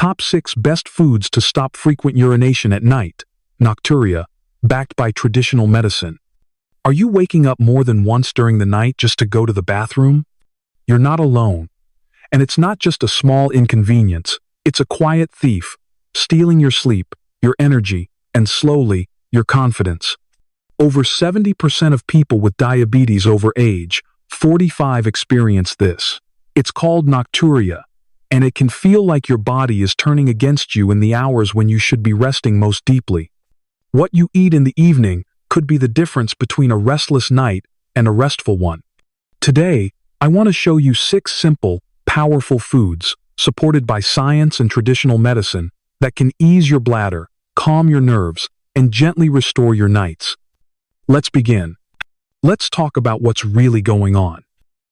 Top 6 Best Foods to Stop Frequent Urination at Night. Nocturia, backed by traditional medicine. Are you waking up more than once during the night just to go to the bathroom? You're not alone. And it's not just a small inconvenience, it's a quiet thief, stealing your sleep, your energy, and slowly, your confidence. Over 70% of people with diabetes over age 45 experience this. It's called nocturia, and it can feel like your body is turning against you in the hours when you should be resting most deeply. What you eat in the evening could be the difference between a restless night and a restful one. Today, I want to show you 6 simple, powerful foods, supported by science and traditional medicine, that can ease your bladder, calm your nerves, and gently restore your nights. Let's begin. Let's talk about what's really going on.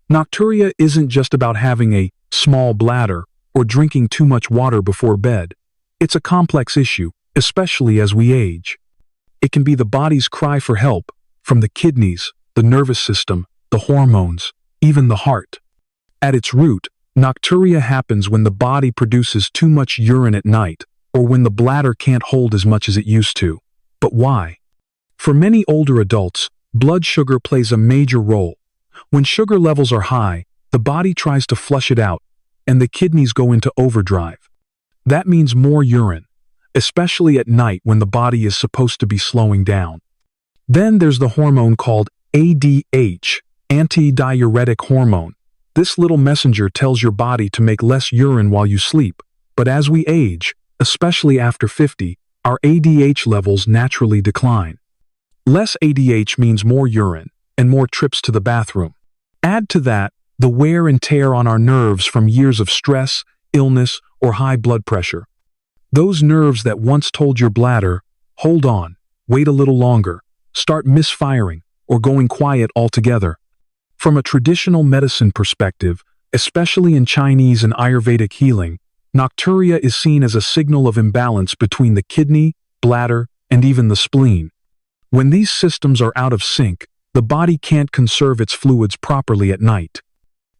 Nocturia isn't just about having a small bladder or drinking too much water before bed. It's a complex issue, especially as we age. It can be the body's cry for help, from the kidneys, the nervous system, the hormones, even the heart. At its root, nocturia happens when the body produces too much urine at night, or when the bladder can't hold as much as it used to. But why? For many older adults, blood sugar plays a major role. When sugar levels are high, the body tries to flush it out, and the kidneys go into overdrive. That means more urine, especially at night when the body is supposed to be slowing down. Then there's the hormone called ADH, antidiuretic hormone. This little messenger tells your body to make less urine while you sleep, but as we age, especially after 50, our ADH levels naturally decline. Less ADH means more urine and more trips to the bathroom. Add to that the wear and tear on our nerves from years of stress, illness, or high blood pressure. Those nerves that once told your bladder, hold on, wait a little longer, start misfiring, or going quiet altogether. From a traditional medicine perspective, especially in Chinese and Ayurvedic healing, nocturia is seen as a signal of imbalance between the kidney, bladder, and even the spleen. When these systems are out of sync, the body can't conserve its fluids properly at night.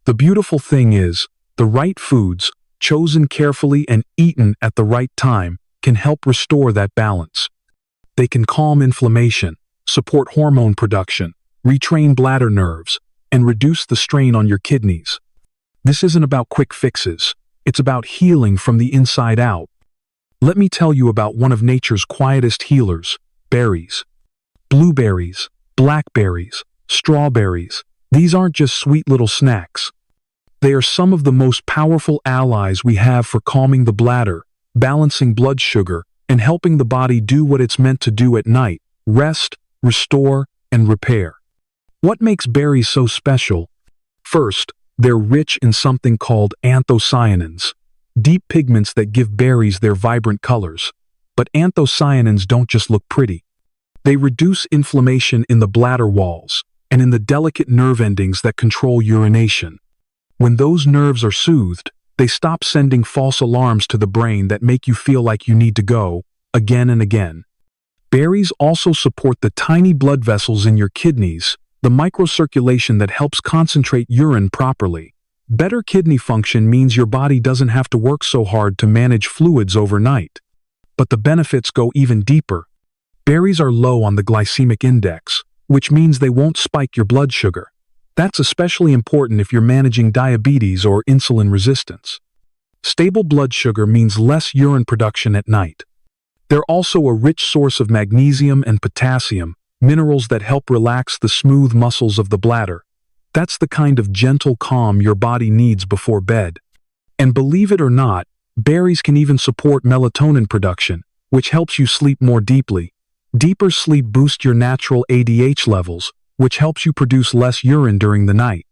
The beautiful thing is, the right foods, chosen carefully and eaten at the right time, can help restore that balance. They can calm inflammation, support hormone production, retrain bladder nerves, and reduce the strain on your kidneys. This isn't about quick fixes, it's about healing from the inside out. Let me tell you about one of nature's quietest healers, berries. Blueberries, blackberries, strawberries. These aren't just sweet little snacks. They are some of the most powerful allies we have for calming the bladder, balancing blood sugar, and helping the body do what it's meant to do at night: rest, restore, and repair. What makes berries so special? First, they're rich in something called anthocyanins, deep pigments that give berries their vibrant colors. But anthocyanins don't just look pretty. They reduce inflammation in the bladder walls and in the delicate nerve endings that control urination. When those nerves are soothed, they stop sending false alarms to the brain that make you feel like you need to go, again and again. Berries also support the tiny blood vessels in your kidneys, the microcirculation that helps concentrate urine properly. Better kidney function means your body doesn't have to work so hard to manage fluids overnight. But the benefits go even deeper. Berries are low on the glycemic index, which means they won't spike your blood sugar. That's especially important if you're managing diabetes or insulin resistance. Stable blood sugar means less urine production at night. They're also a rich source of magnesium and potassium, minerals that help relax the smooth muscles of the bladder. That's the kind of gentle calm your body needs before bed. And believe it or not, berries can even support melatonin production, which helps you sleep more deeply. Deeper sleep boosts your natural ADH levels, which helps you produce less urine during the night.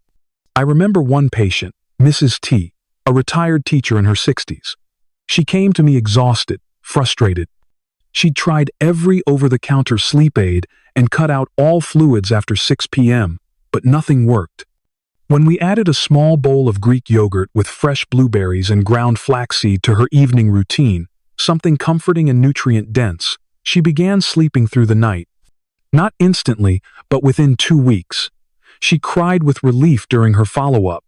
I remember one patient, Mrs. T, a retired teacher in her 60s. She came to me exhausted, frustrated. She'd tried every over-the-counter sleep aid and cut out all fluids after 6 p.m., but nothing worked. When we added a small bowl of Greek yogurt with fresh blueberries and ground flaxseed to her evening routine, something comforting and nutrient-dense, she began sleeping through the night. Not instantly, but within 2 weeks. She cried with relief during her follow-up.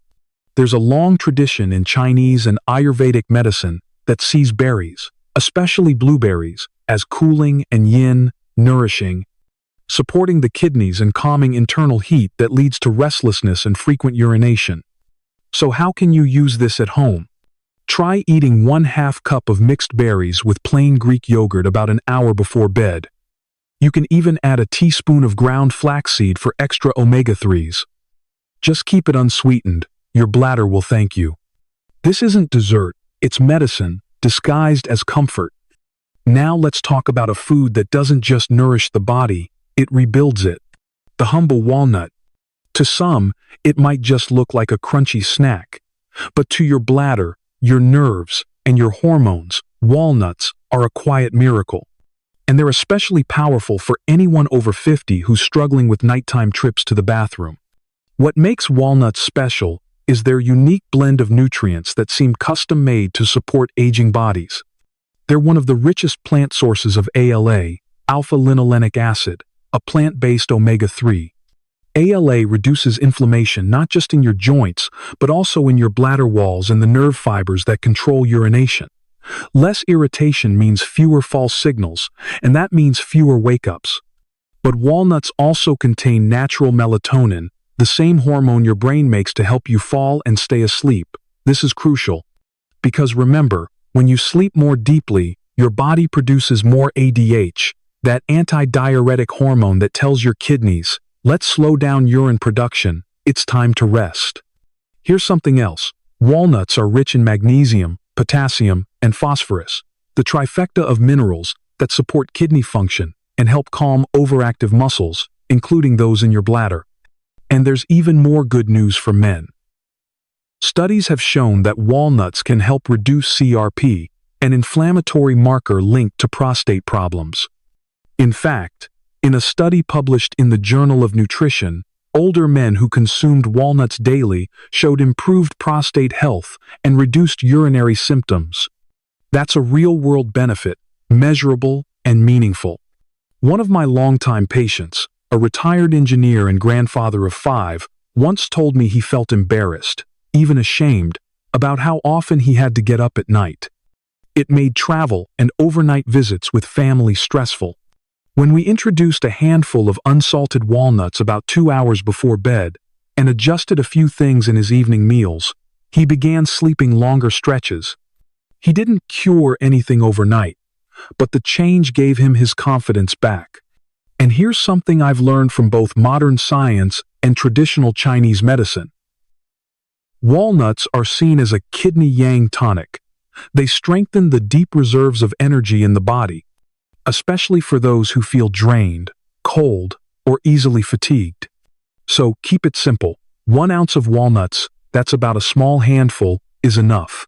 There's a long tradition in Chinese and Ayurvedic medicine that sees berries, especially blueberries, as cooling and yin, nourishing, supporting the kidneys and calming internal heat that leads to restlessness and frequent urination. So how can you use this at home? Try eating 1/2 cup of mixed berries with plain Greek yogurt about an hour before bed. You can even add a teaspoon of ground flaxseed for extra omega-3s. Just keep it unsweetened. Your bladder will thank you. This isn't dessert, it's medicine, disguised as comfort. Now let's talk about a food that doesn't just nourish the body, it rebuilds it. The humble walnut. To some, it might just look like a crunchy snack. But to your bladder, your nerves, and your hormones, walnuts are a quiet miracle. And they're especially powerful for anyone over 50 who's struggling with nighttime trips to the bathroom. What makes walnuts special is their unique blend of nutrients that seem custom-made to support aging bodies. They're one of the richest plant sources of ALA, alpha-linolenic acid, a plant-based omega-3. ALA reduces inflammation not just in your joints, but also in your bladder walls and the nerve fibers that control urination. Less irritation means fewer false signals, and that means fewer wake-ups. But walnuts also contain natural melatonin, the same hormone your brain makes to help you fall and stay asleep. This is crucial. Because remember, when you sleep more deeply, your body produces more ADH, that anti-diuretic hormone that tells your kidneys, let's slow down urine production, it's time to rest. Here's something else. Walnuts are rich in magnesium, potassium, and phosphorus, the trifecta of minerals that support kidney function and help calm overactive muscles, including those in your bladder. And there's even more good news for men. Studies have shown that walnuts can help reduce CRP, an inflammatory marker linked to prostate problems. In fact, in a study published in the Journal of Nutrition, older men who consumed walnuts daily showed improved prostate health and reduced urinary symptoms. That's a real-world benefit, measurable and meaningful. One of my longtime patients, a retired engineer and grandfather of 5, once told me he felt embarrassed, even ashamed, about how often he had to get up at night. It made travel and overnight visits with family stressful. When we introduced a handful of unsalted walnuts about 2 hours before bed and adjusted a few things in his evening meals, he began sleeping longer stretches. He didn't cure anything overnight, but the change gave him his confidence back. And here's something I've learned from both modern science and traditional Chinese medicine. Walnuts are seen as a kidney yang tonic. They strengthen the deep reserves of energy in the body, especially for those who feel drained, cold, or easily fatigued. So keep it simple. 1 ounce of walnuts, that's about a small handful, is enough.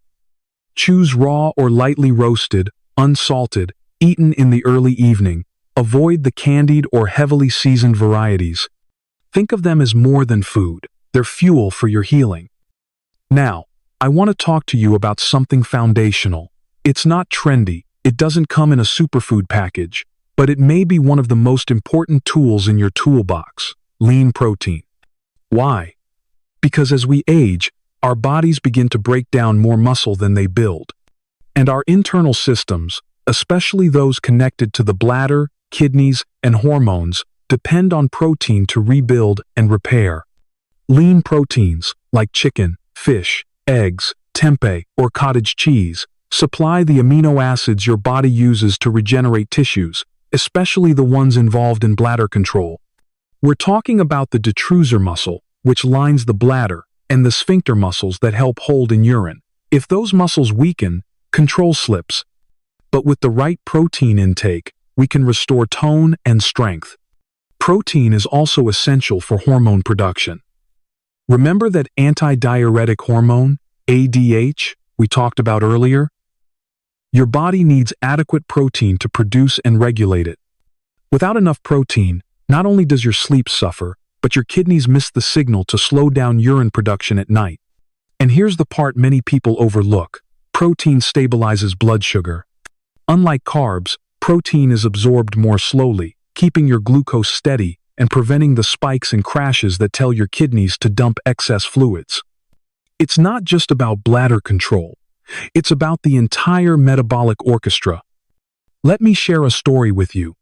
Choose raw or lightly roasted, unsalted, eaten in the early evening. Avoid the candied or heavily seasoned varieties. Think of them as more than food. They're fuel for your healing. Now, I want to talk to you about something foundational. It's not trendy. It doesn't come in a superfood package, but it may be one of the most important tools in your toolbox: lean protein. Why? Because as we age, our bodies begin to break down more muscle than they build. And our internal systems, especially those connected to the bladder, kidneys, and hormones, depend on protein to rebuild and repair. Lean proteins, like chicken, fish, eggs, tempeh, or cottage cheese, supply the amino acids your body uses to regenerate tissues, especially the ones involved in bladder control. We're talking about the detrusor muscle, which lines the bladder, and the sphincter muscles that help hold in urine. If those muscles weaken, control slips. But with the right protein intake, we can restore tone and strength. Protein is also essential for hormone production. Remember that anti-diuretic hormone, ADH, we talked about earlier? Your body needs adequate protein to produce and regulate it. Without enough protein, not only does your sleep suffer, but your kidneys miss the signal to slow down urine production at night. And here's the part many people overlook: protein stabilizes blood sugar. Unlike carbs, protein is absorbed more slowly, keeping your glucose steady and preventing the spikes and crashes that tell your kidneys to dump excess fluids. It's not just about bladder control. It's about the entire metabolic orchestra. Let me share a story with you.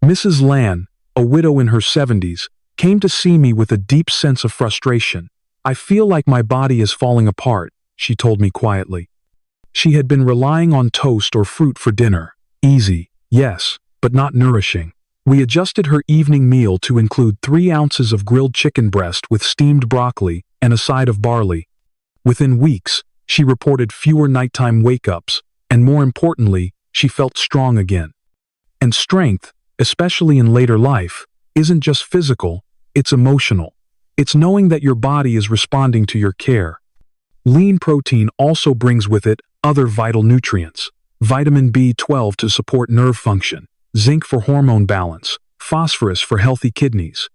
Mrs. Lan, a widow in her 70s, came to see me with a deep sense of frustration. "I feel like my body is falling apart," she told me quietly. She had been relying on toast or fruit for dinner. Easy, yes, but not nourishing. We adjusted her evening meal to include 3 ounces of grilled chicken breast with steamed broccoli and a side of barley. Within weeks, she reported fewer nighttime wake-ups, and more importantly, she felt strong again. And strength, especially in later life, isn't just physical, it's emotional. It's knowing that your body is responding to your care. Lean protein also brings with it other vital nutrients: vitamin B12 to support nerve function, zinc for hormone balance, phosphorus for healthy kidneys.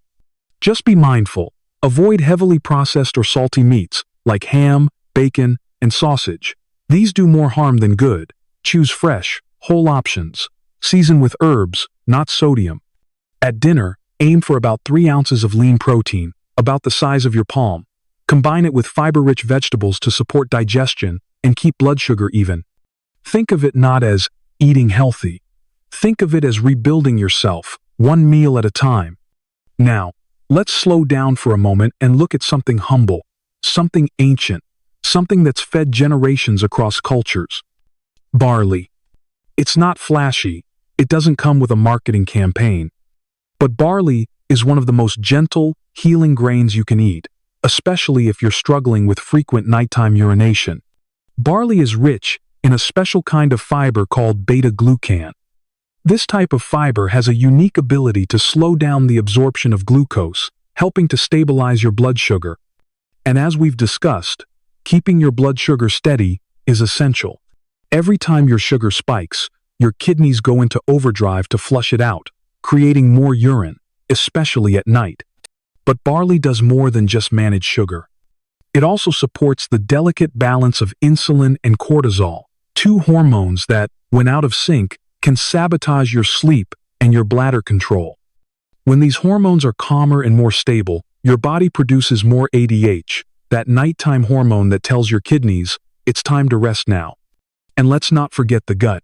Just be mindful. Avoid heavily processed or salty meats like ham, bacon, and sausage. These do more harm than good. Choose fresh, whole options. Season with herbs, not sodium. At dinner, aim for about 3 ounces of lean protein, about the size of your palm. Combine it with fiber-rich vegetables to support digestion and keep blood sugar even. Think of it not as eating healthy. Think of it as rebuilding yourself, one meal at a time. Now, let's slow down for a moment and look at something humble, something ancient, something that's fed generations across cultures. Barley. It's not flashy. It doesn't come with a marketing campaign. But barley is one of the most gentle, healing grains you can eat, especially if you're struggling with frequent nighttime urination. Barley is rich in a special kind of fiber called beta-glucan. This type of fiber has a unique ability to slow down the absorption of glucose, helping to stabilize your blood sugar. And as we've discussed, keeping your blood sugar steady is essential. Every time your sugar spikes, your kidneys go into overdrive to flush it out, creating more urine, especially at night. But barley does more than just manage sugar. It also supports the delicate balance of insulin and cortisol, 2 hormones that, when out of sync, can sabotage your sleep and your bladder control. When these hormones are calmer and more stable, your body produces more ADH, that nighttime hormone that tells your kidneys, it's time to rest now. And let's not forget the gut.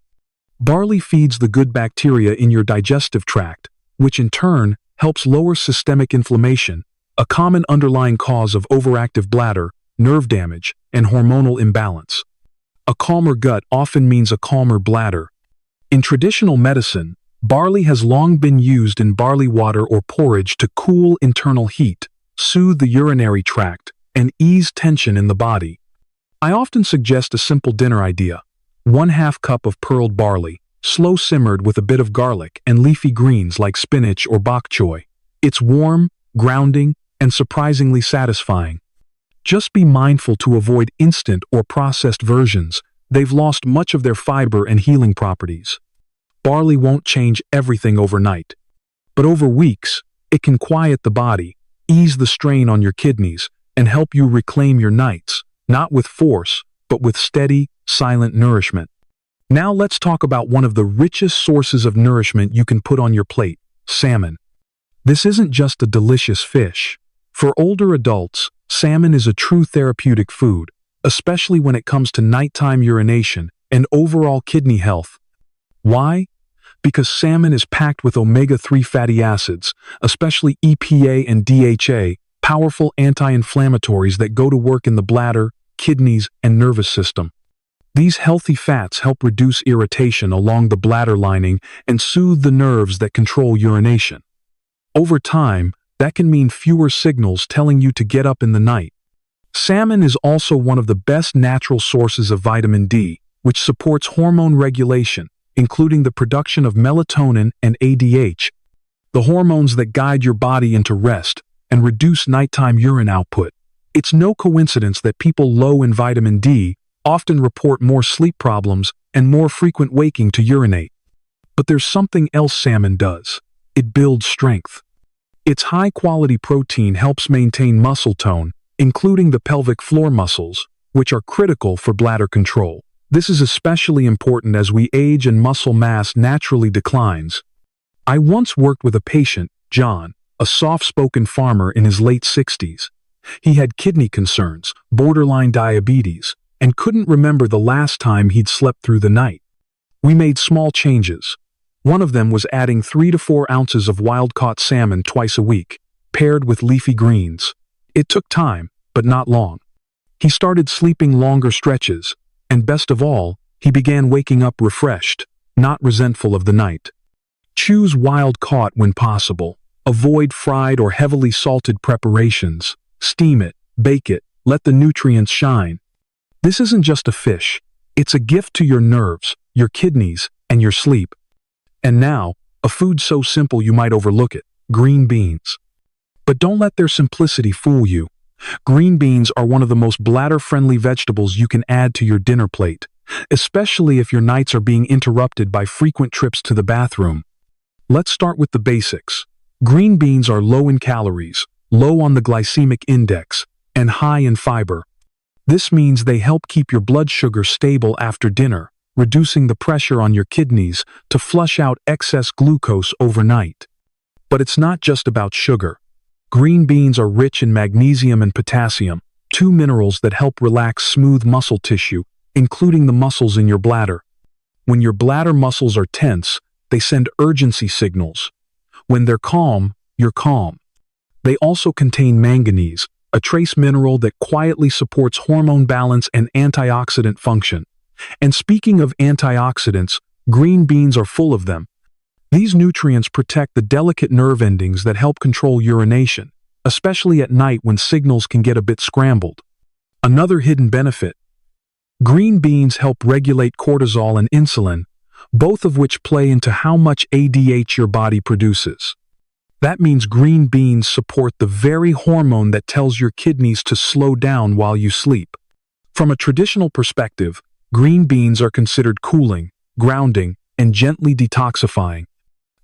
Barley feeds the good bacteria in your digestive tract, which in turn helps lower systemic inflammation, a common underlying cause of overactive bladder, nerve damage, and hormonal imbalance. A calmer gut often means a calmer bladder. In traditional medicine, barley has long been used in barley water or porridge to cool internal heat, soothe the urinary tract, and ease tension in the body. I often suggest a simple dinner idea: 1/2 cup of pearled barley, slow simmered with a bit of garlic and leafy greens like spinach or bok choy. It's warm, grounding, and surprisingly satisfying. Just be mindful to avoid instant or processed versions. They've lost much of their fiber and healing properties. Barley won't change everything overnight, but over weeks, it can quiet the body, ease the strain on your kidneys, and help you reclaim your nights, not with force, but with steady, silent nourishment. Now let's talk about one of the richest sources of nourishment you can put on your plate: salmon. This isn't just a delicious fish. For older adults, salmon is a true therapeutic food, especially when it comes to nighttime urination and overall kidney health. Why? Because salmon is packed with omega-3 fatty acids, especially EPA and DHA, powerful anti-inflammatories that go to work in the bladder, kidneys, and nervous system. These healthy fats help reduce irritation along the bladder lining and soothe the nerves that control urination. Over time, that can mean fewer signals telling you to get up in the night. Salmon is also one of the best natural sources of vitamin D, which supports hormone regulation, including the production of melatonin and ADH, the hormones that guide your body into rest and reduce nighttime urine output. It's no coincidence that people low in vitamin D often report more sleep problems and more frequent waking to urinate. But there's something else salmon does. It builds strength. Its high-quality protein helps maintain muscle tone, including the pelvic floor muscles, which are critical for bladder control. This is especially important as we age and muscle mass naturally declines. I once worked with a patient, John, a soft-spoken farmer in his late 60s. He had kidney concerns, borderline diabetes, and couldn't remember the last time he'd slept through the night. We made small changes. One of them was adding 3 to 4 ounces of wild-caught salmon twice a week, paired with leafy greens. It took time, but not long. He started sleeping longer stretches, and best of all, he began waking up refreshed, not resentful of the night. Choose wild-caught when possible. Avoid fried or heavily salted preparations. Steam it, bake it, let the nutrients shine. This isn't just a fish. It's a gift to your nerves, your kidneys, and your sleep. And now, a food so simple you might overlook it: green beans. But don't let their simplicity fool you. Green beans are one of the most bladder-friendly vegetables you can add to your dinner plate, especially if your nights are being interrupted by frequent trips to the bathroom. Let's start with the basics. Green beans are low in calories, low on the glycemic index, and high in fiber. This means they help keep your blood sugar stable after dinner, reducing the pressure on your kidneys to flush out excess glucose overnight. But it's not just about sugar. Green beans are rich in magnesium and potassium, 2 minerals that help relax smooth muscle tissue, including the muscles in your bladder. When your bladder muscles are tense, they send urgency signals. When they're calm, you're calm. They also contain manganese, a trace mineral that quietly supports hormone balance and antioxidant function. And speaking of antioxidants, green beans are full of them. These nutrients protect the delicate nerve endings that help control urination, especially at night when signals can get a bit scrambled. Another hidden benefit: green beans help regulate cortisol and insulin, both of which play into how much ADH your body produces. That means green beans support the very hormone that tells your kidneys to slow down while you sleep. From a traditional perspective, green beans are considered cooling, grounding, and gently detoxifying.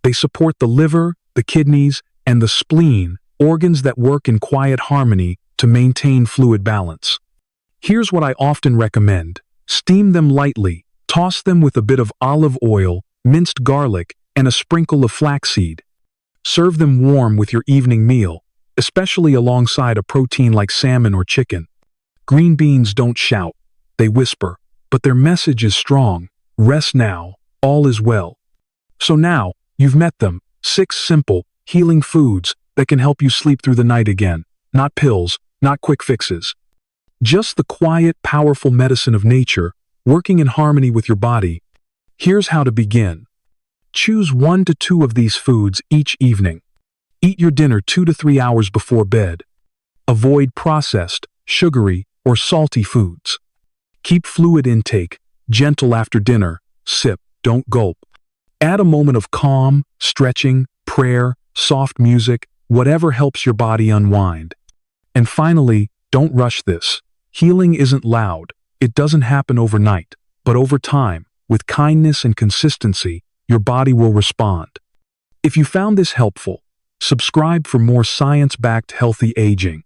They support the liver, the kidneys, and the spleen, organs that work in quiet harmony to maintain fluid balance. Here's what I often recommend. Steam them lightly, toss them with a bit of olive oil, minced garlic, and a sprinkle of flaxseed. Serve them warm with your evening meal, especially alongside a protein like salmon or chicken. Green beans don't shout, they whisper, but their message is strong. Rest now, all is well. So now, you've met them, 6 simple, healing foods that can help you sleep through the night again. Not pills, not quick fixes. Just the quiet, powerful medicine of nature, working in harmony with your body. Here's how to begin. Choose 1 to 2 of these foods each evening. Eat your dinner 2 to 3 hours before bed. Avoid processed, sugary, or salty foods. Keep fluid intake gentle after dinner. Sip, don't gulp. Add a moment of calm, stretching, prayer, soft music, whatever helps your body unwind. And finally, don't rush this. Healing isn't loud. It doesn't happen overnight, but over time, with kindness and consistency, your body will respond. If you found this helpful, subscribe for more science-backed healthy aging.